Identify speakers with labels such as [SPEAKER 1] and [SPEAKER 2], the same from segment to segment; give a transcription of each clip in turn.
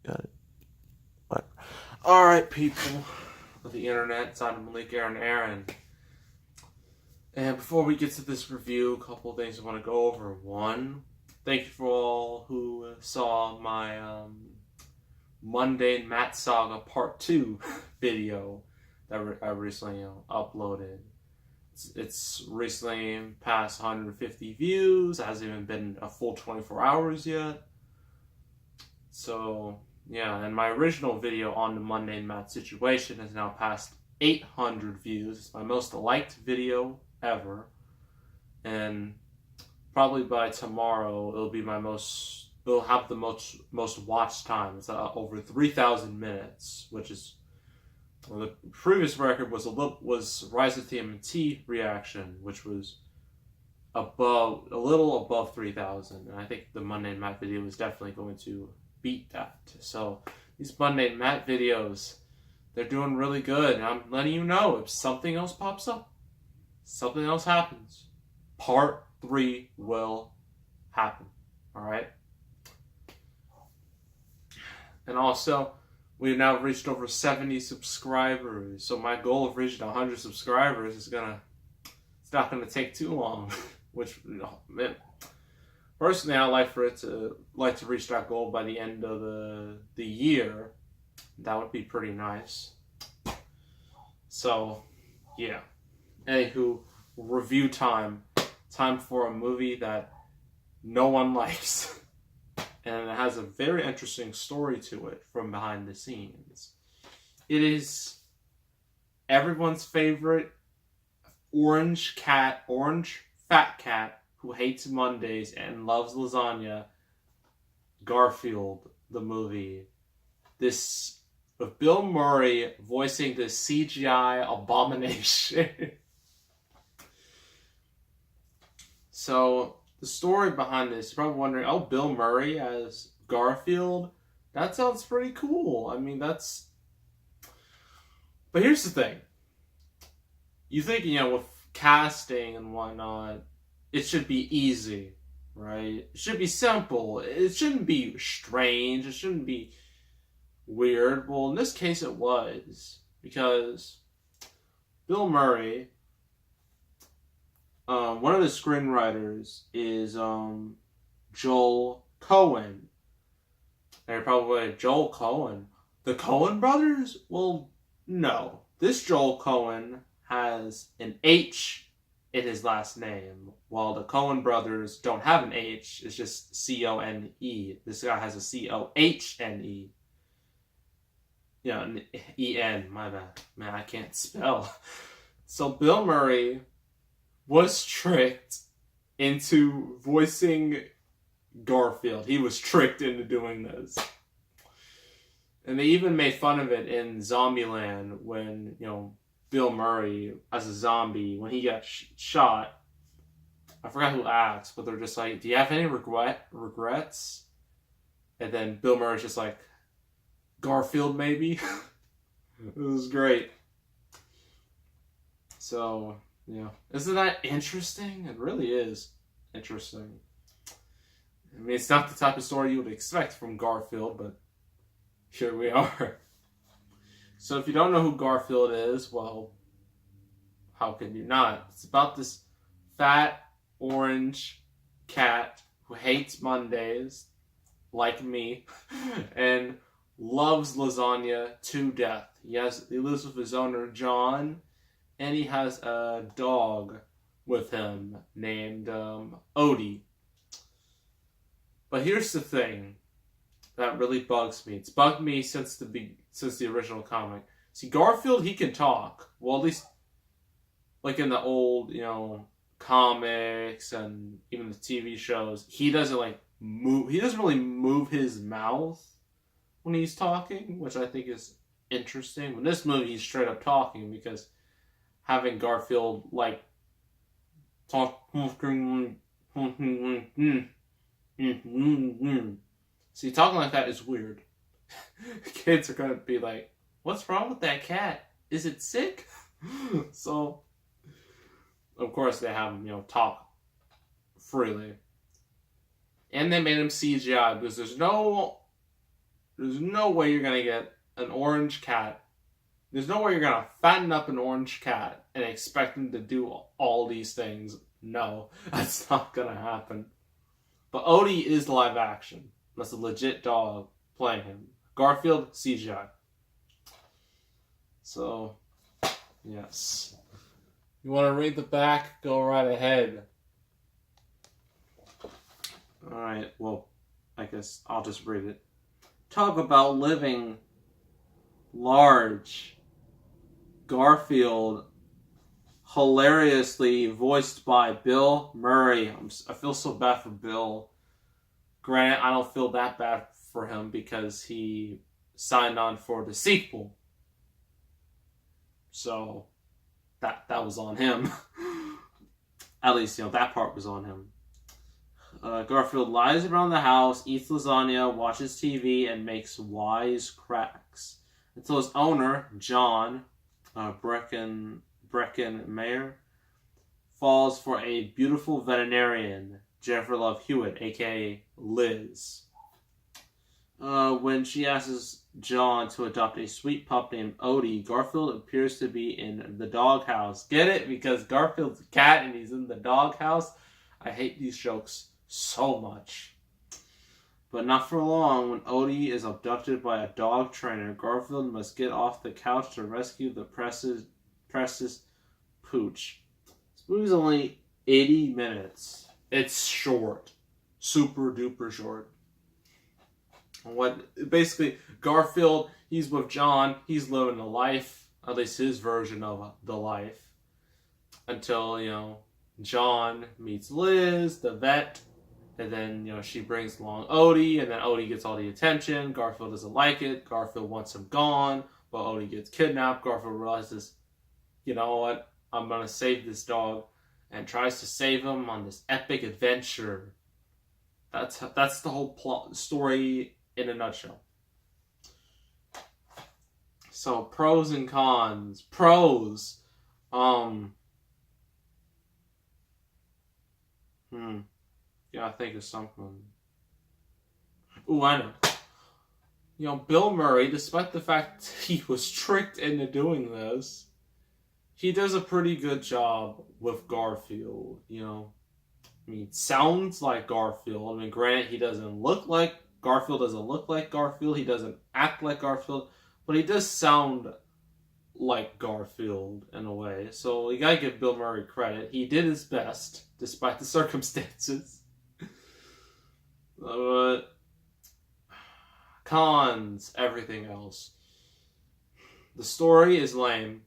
[SPEAKER 1] Got it. What? All right, people of the internet. It's on Malik Aaron. And before we get to this review, a couple of things I want to go over. One, thank you for all who saw my Mundane Matt Saga Part 2 video that I recently uploaded. It's recently passed 150 views. It hasn't even been a full 24 hours yet. So, yeah, and my original video on the Mundane Matt situation has now passed 800 views. It's my most liked video ever. And probably by tomorrow, it'll have the most watch time. It's over 3,000 minutes, which is, well, the previous record was Rise of TMNT Reaction, which was a little above 3,000, and I think the Monday Matt video is definitely going to beat that. So these Monday Matt videos, they're doing really good, and I'm letting you know if something else pops up, something else happens, Part 3 will happen. All right. And also, we've now reached over 70 subscribers. So my goal of reaching 100 subscribers it's not gonna take too long. Which, man, personally, I like to reach that goal by the end of the year. That would be pretty nice. So, yeah. Anywho, review time. Time for a movie that no one likes. And it has a very interesting story to it from behind the scenes. It is everyone's favorite orange fat cat who hates Mondays and loves lasagna, Garfield, the movie. This, with Bill Murray voicing the CGI abomination. So, the story behind this, you're probably wondering, oh, Bill Murray as Garfield? That sounds pretty cool. I mean, that's... But here's the thing. You think, with casting and whatnot, it should be easy, right? It should be simple. It shouldn't be strange. It shouldn't be weird. Well, in this case, it was. Because Bill Murray... one of the screenwriters is Joel Cohen. And you're probably like, Joel Cohen? The Cohen brothers? Well, no. This Joel Cohen has an H in his last name, while the Cohen brothers don't have an H. It's just C-O-N-E. This guy has a C-O-H-N-E. Yeah, E-N. My bad. Man, I can't spell. So Bill Murray was tricked into voicing Garfield. He was tricked into doing this. And they even made fun of it in Zombieland when, Bill Murray as a zombie, when he got shot. I forgot who asked, but they're just like, do you have any regrets? And then Bill Murray's just like, Garfield maybe? It was great. So... yeah. Isn't that interesting? It really is interesting. I mean, it's not the type of story you would expect from Garfield, but here we are. So if you don't know who Garfield is, well, how can you not? It's about this fat, orange cat who hates Mondays, like me, and loves lasagna to death. He lives with his owner, John, and he has a dog with him named Odie. But here's the thing that really bugs me. It's bugged me since the original comic. See, Garfield, he can talk. Well, at least like in the old, comics and even the TV shows, he doesn't move. He doesn't really move his mouth when he's talking, which I think is interesting. In this movie, he's straight up talking because having Garfield talk, see, talking like that is weird. Kids are gonna be like, "What's wrong with that cat? Is it sick?" So, of course, they have him, talk freely, and they made him CGI because there's no There's no way you're gonna get an orange cat. There's no way you're gonna fatten up an orange cat and expect him to do all these things. No, that's not gonna happen. But Odie is live action. That's a legit dog playing him. Garfield, CGI. So, yes. You want to read the back? Go right ahead. Alright, well, I guess I'll just read it. Talk about living large. Garfield, hilariously voiced by Bill Murray. I feel so bad for Bill. Granted, I don't feel that bad for him because he signed on for the sequel. So, that was on him. At least, that part was on him. Garfield lies around the house, eats lasagna, watches TV, and makes wise cracks. Until his owner, John Brecken Mayer, falls for a beautiful veterinarian, Jennifer Love Hewitt, aka Liz. When she asks John to adopt a sweet pup named Odie, Garfield appears to be in the doghouse. Get it? Because Garfield's a cat and he's in the doghouse. I hate these jokes so much. But not for long. When Odie is abducted by a dog trainer, Garfield must get off the couch to rescue the precious pooch. This movie's only 80 minutes. It's short. Super duper short. Basically, Garfield, he's with John, he's living the life, at least his version of the life, until, John meets Liz, the vet, and then, she brings along Odie, and then Odie gets all the attention. Garfield doesn't like it. Garfield wants him gone, but Odie gets kidnapped. Garfield realizes, you know what, I'm going to save this dog, and tries to save him on this epic adventure. That's the whole plot story in a nutshell. So, pros and cons. Pros. Gotta think of something. Ooh, I know. Bill Murray, despite the fact he was tricked into doing this, he does a pretty good job with Garfield, sounds like Garfield. Granted, Garfield doesn't look like Garfield, he doesn't act like Garfield, but he does sound like Garfield in a way. So you gotta give Bill Murray credit. He did his best, despite the circumstances. But cons, everything else. The story is lame.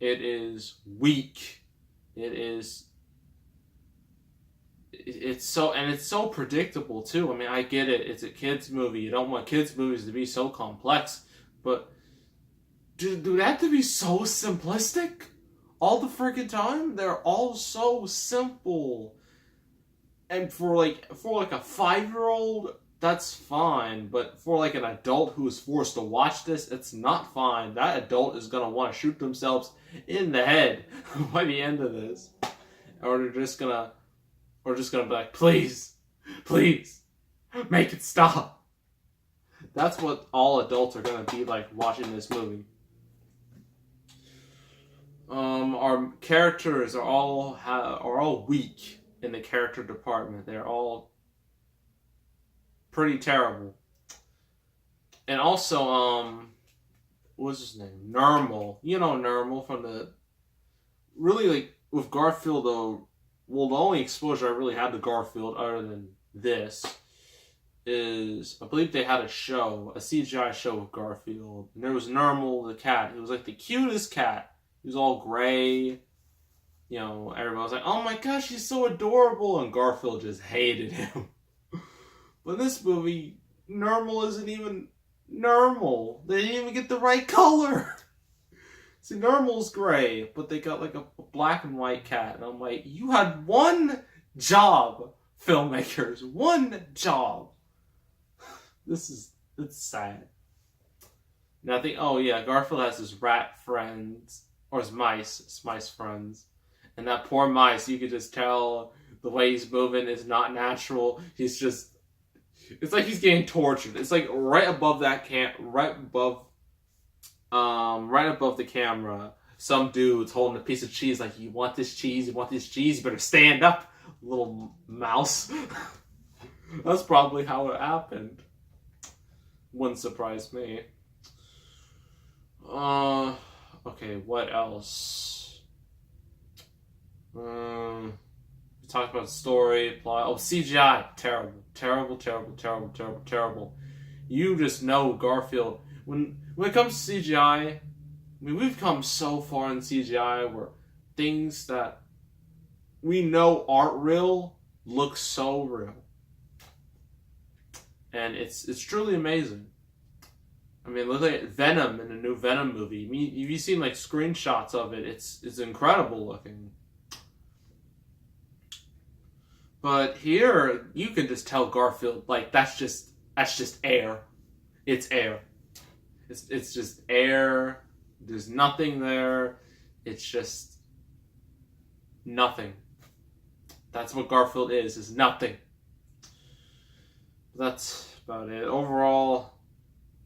[SPEAKER 1] It is weak. It's so predictable too. I get it. It's a kids movie. You don't want kids movies to be so complex, but do they have to be so simplistic all the freaking time? They're all so simple. And for a 5-year-old, that's fine. But for an adult who is forced to watch this, it's not fine. That adult is gonna want to shoot themselves in the head by the end of this, or they're just gonna be like, please, make it stop. That's what all adults are gonna be like watching this movie. Our characters are all weak in the character department. They're all pretty terrible. And also, what's his name? Nermal. Nermal from with Garfield though. Well, the only exposure I really had to Garfield, other than this, is I believe they had a CGI show with Garfield, and there was Nermal the cat. He was the cutest cat. He was all gray. Everybody was like, "Oh my gosh, he's so adorable," and Garfield just hated him. But in this movie, Nermal isn't even Nermal. They didn't even get the right color. See, Normal's gray, but they got a black and white cat. And I'm like, you had one job, filmmakers. One job. It's sad. And I think, Garfield has his rat friends, or his mice friends. And that poor mice, you could just tell the way he's moving is not natural. It's like he's getting tortured. It's like right above that right above the camera. Some dude's holding a piece of cheese. Like, you want this cheese? You want this cheese? You better stand up, little mouse. That's probably how it happened. Wouldn't surprise me. Okay, what else? We talked about story, plot. Oh, CGI. Terrible. Terrible, terrible, terrible, terrible, terrible. You just know Garfield. When it comes to CGI, I mean, we've come so far in CGI where things that we know aren't real look so real. And it's truly amazing. I mean, look at Venom in the new Venom movie. I mean, if you've seen like screenshots of it, it's incredible looking. But here, you can just tell Garfield, like, that's just air. It's air. It's just air. There's nothing there. It's just nothing. That's what Garfield is nothing. That's about it. Overall,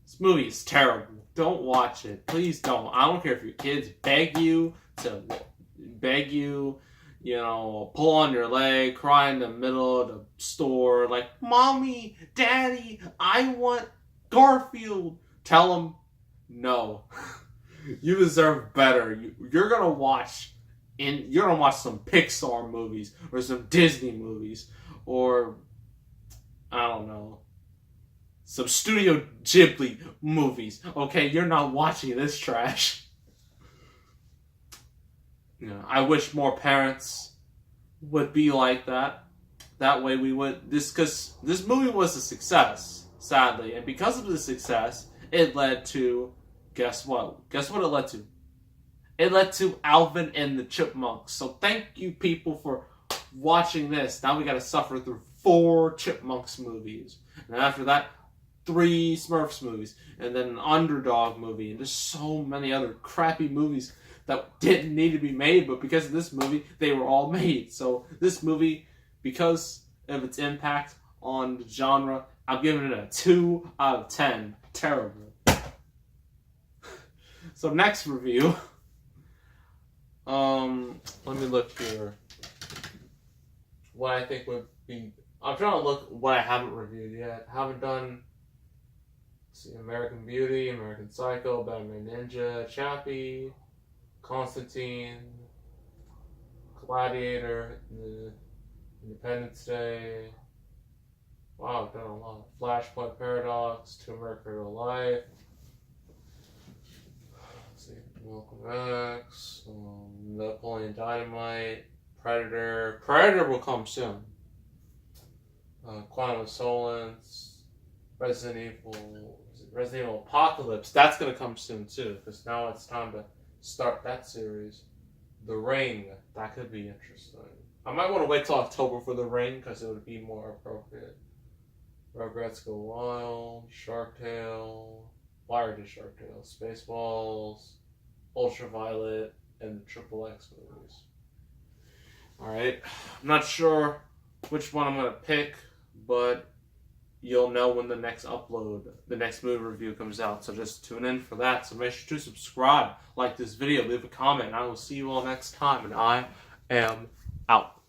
[SPEAKER 1] this movie is terrible. Don't watch it. Please don't. I don't care if your kids beg you, pull on your leg, cry in the middle of the store, like, Mommy, Daddy, I want Garfield. Tell them, no. You deserve better. You're gonna watch some Pixar movies or some Disney movies or, I don't know, some Studio Ghibli movies. Okay, you're not watching this trash. I wish more parents would be like that. That way we would because this movie was a success, sadly, and because of the success, it led to guess what? Guess what it led to? It led to Alvin and the Chipmunks. So thank you, people, for watching this. Now we got to suffer through 4 Chipmunks movies, and after that, 3 Smurfs movies, and then an Underdog movie, and just so many other crappy movies that didn't need to be made, but because of this movie, they were all made. So this movie, because of its impact on the genre, I'm giving it a 2 out of 10. Terrible. So next review, let me look here. What I think would be, I'm trying to look what I haven't reviewed yet. Haven't done, American Beauty, American Psycho, Batman Ninja, Chappie, Constantine, Gladiator, Independence Day. Wow, I've done a lot. Flashpoint Paradox, To America Real Life. Let's see, Malcolm X, Napoleon Dynamite, Predator. Predator will come soon. Quantum of Solace, Resident Evil Apocalypse. That's gonna come soon too, because now it's time to start that series. The Ring, that could be interesting. I might want to wait till October for The Ring because it would be more appropriate. Rugrats Go Wild, Shark Tale, Wire to Shark Tale, Spaceballs, Ultraviolet, and the Triple X movies. Alright, I'm not sure which one I'm going to pick, but you'll know when the next movie review comes out. So just tune in for that. So make sure to subscribe, like this video, leave a comment, and I will see you all next time. And I am out.